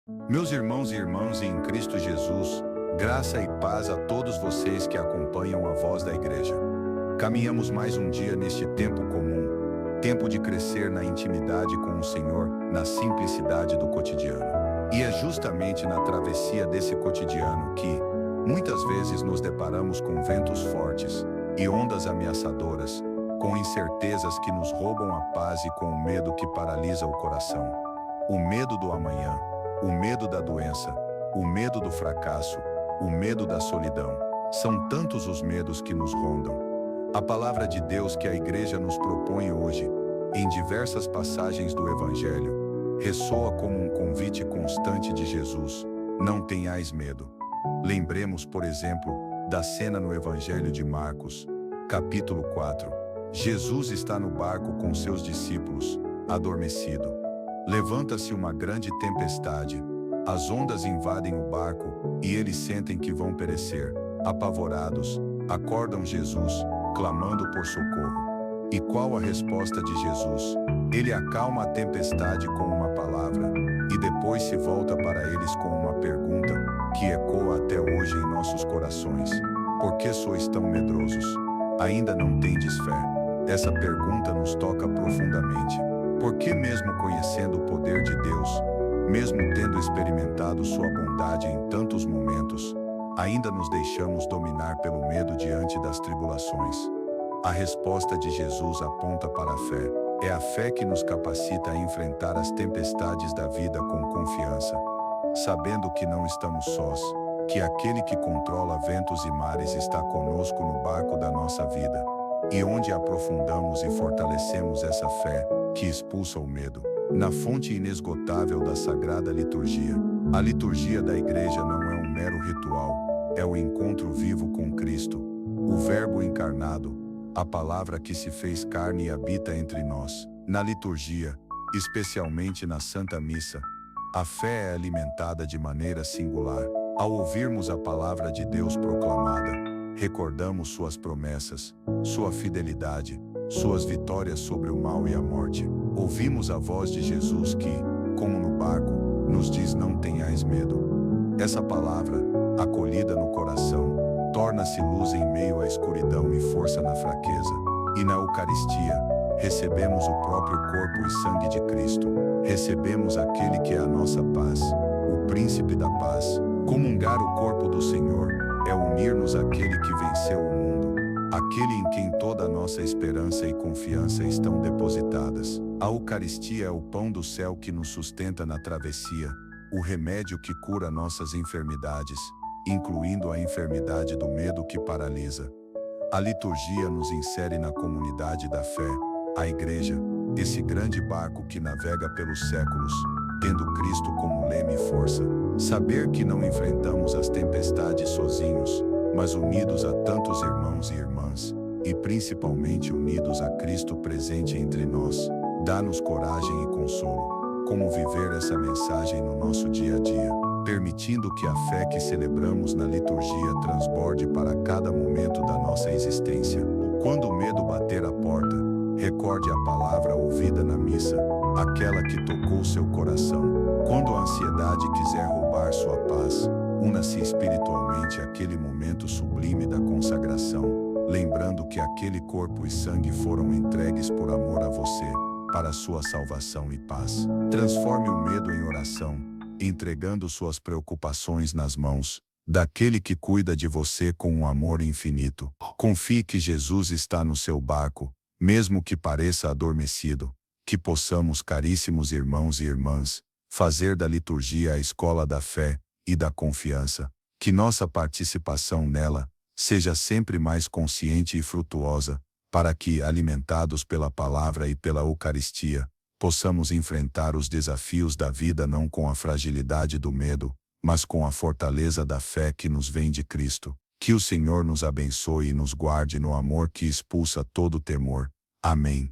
Meus irmãos e irmãs em Cristo Jesus, graça e paz a todos vocês que acompanham a voz da Igreja. Caminhamos mais um dia neste tempo comum, tempo de crescer na intimidade com o Senhor, na simplicidade do cotidiano. E é justamente na travessia desse cotidiano que, muitas vezes, nos deparamos com ventos fortes e ondas ameaçadoras, com incertezas que nos roubam a paz e com o medo que paralisa o coração. O medo do amanhã, o medo da doença, o medo do fracasso, o medo da solidão. São tantos os medos que nos rondam. A palavra de Deus que a Igreja nos propõe hoje, em diversas passagens do Evangelho, ressoa como um convite constante de Jesus: não tenhais medo. Lembremos, por exemplo, da cena no Evangelho de Marcos, capítulo 4. Jesus está no barco com seus discípulos, adormecido. Levanta-se uma grande tempestade, as ondas invadem o barco, e eles sentem que vão perecer. Apavorados, acordam Jesus, clamando por socorro. E qual a resposta de Jesus? Ele acalma a tempestade com uma palavra, e depois se volta para eles com uma pergunta, que ecoa até hoje em nossos corações: por que sois tão medrosos? Ainda não tendes fé? Essa pergunta nos toca profundamente. Por que, mesmo conhecendo o poder de Deus, mesmo tendo experimentado sua bondade em tantos momentos, ainda nos deixamos dominar pelo medo diante das tribulações? A resposta de Jesus aponta para a fé. É a fé que nos capacita a enfrentar as tempestades da vida com confiança, sabendo que não estamos sós, que aquele que controla ventos e mares está conosco no barco da nossa vida. E onde aprofundamos e fortalecemos essa fé, que expulsa o medo? Na fonte inesgotável da Sagrada Liturgia. A liturgia da Igreja não é um mero ritual, é o encontro vivo com Cristo, o Verbo encarnado, a palavra que se fez carne e habita entre nós. Na liturgia, especialmente na Santa Missa, a fé é alimentada de maneira singular. Ao ouvirmos a palavra de Deus proclamada, recordamos suas promessas, sua fidelidade, suas vitórias sobre o mal e a morte. Ouvimos a voz de Jesus que, como no barco, nos diz: não tenhais medo. Essa palavra, acolhida no coração, torna-se luz em meio à escuridão e força na fraqueza. E na Eucaristia, recebemos o próprio corpo e sangue de Cristo. Recebemos aquele que é a nossa paz, o Príncipe da Paz. Comungar o corpo do Senhor é unir-nos àquele que venceu o mundo, aquele em quem toda a nossa esperança e confiança estão depositadas. A Eucaristia é o pão do céu que nos sustenta na travessia, o remédio que cura nossas enfermidades, incluindo a enfermidade do medo que paralisa. A liturgia nos insere na comunidade da fé, a Igreja, esse grande barco que navega pelos séculos, tendo Cristo como leme e força. Saber que não enfrentamos as tempestades sozinhos, mas unidos a tantos irmãos e irmãs, e principalmente unidos a Cristo presente entre nós, dá-nos coragem e consolo. Como viver essa mensagem no nosso dia a dia, permitindo que a fé que celebramos na liturgia transborde para cada momento da nossa existência. Quando o medo bater a porta, recorde a palavra ouvida na missa, aquela que tocou seu coração. Quando a ansiedade quiser roubar sua paz, una-se espiritualmente àquele momento sublime da consagração, lembrando que aquele corpo e sangue foram entregues por amor a você, para sua salvação e paz. Transforme o medo em oração, entregando suas preocupações nas mãos daquele que cuida de você com um amor infinito. Confie que Jesus está no seu barco, mesmo que pareça adormecido. Que possamos, caríssimos irmãos e irmãs, fazer da liturgia a escola da fé e da confiança. Que nossa participação nela seja sempre mais consciente e frutuosa, para que, alimentados pela palavra e pela Eucaristia, possamos enfrentar os desafios da vida não com a fragilidade do medo, mas com a fortaleza da fé que nos vem de Cristo. Que o Senhor nos abençoe e nos guarde no amor que expulsa todo temor. Amém.